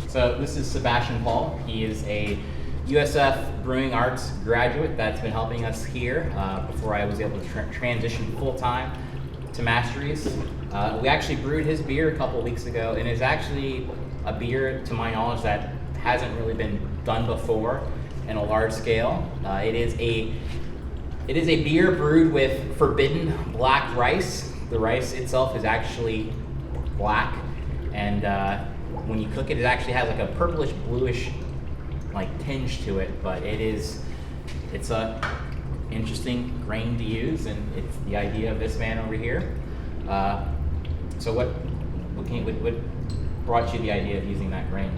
So this is Sebastian Paul. He is a USF Brewing Arts graduate that's been helping us here before I was able to transition full-time to Mastry's. We actually brewed his beer a couple weeks ago, and it's actually a beer, to my knowledge, that hasn't really been done before in a large scale. It is a beer brewed with forbidden black rice. The rice itself is actually black, and when you cook it, it actually has like a purplish bluish like tinge to it. But it's a interesting grain to use, and it's the idea of this man over here. So what brought you the idea of using that grain?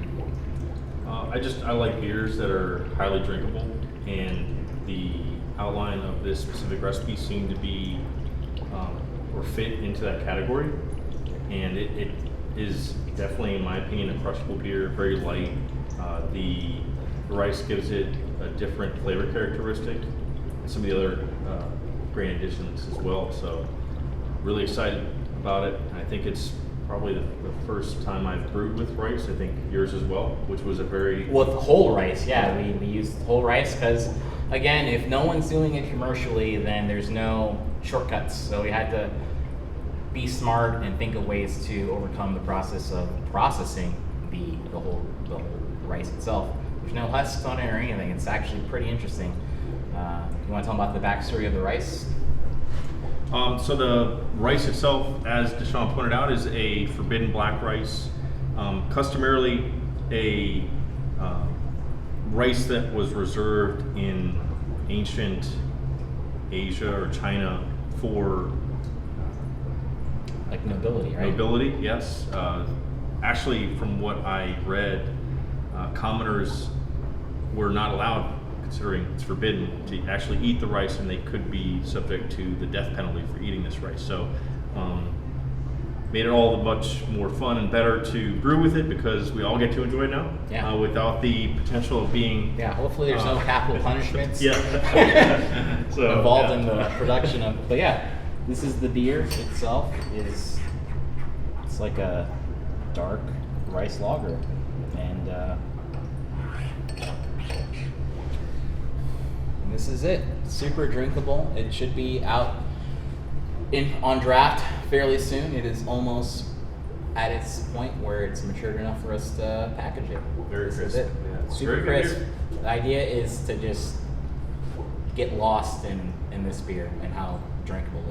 I like beers that are highly drinkable, and the outline of this specific recipe seemed to be or fit into that category. And it is definitely, in my opinion, a crushable beer, very light. The rice gives it a different flavor characteristic, and some of the other grain additions as well. So really excited about it. I think it's probably the first time I've brewed with rice. I think yours as well, which was a very... With whole rice, yeah. We used whole rice because, again, if no one's doing it commercially, then there's no shortcuts. So we had to be smart and think of ways to overcome the process of processing the whole rice itself. There's no husks on it or anything. It's actually pretty interesting. You want to tell them about the backstory of the rice? So the rice itself, as Deshaun pointed out, is a forbidden black rice. Customarily a rice that was reserved in ancient Asia or China for like nobility, right? Nobility, yes. Actually, from what I read, commoners were not allowed, considering it's forbidden, to actually eat the rice, and they could be subject to the death penalty for eating this rice. So made it all much more fun and better to brew with it, because we all get to enjoy it now, without the potential of being... Yeah, hopefully there's no capital punishments so, involved in the production of... But yeah, this is the beer itself. It's like a dark rice lager, and this is it. Super drinkable. It should be out on draft fairly soon. It is almost at its point where it's matured enough for us to package it. Very crisp. Is it. Yeah, Super crisp. The idea is to just get lost in this beer and how drinkable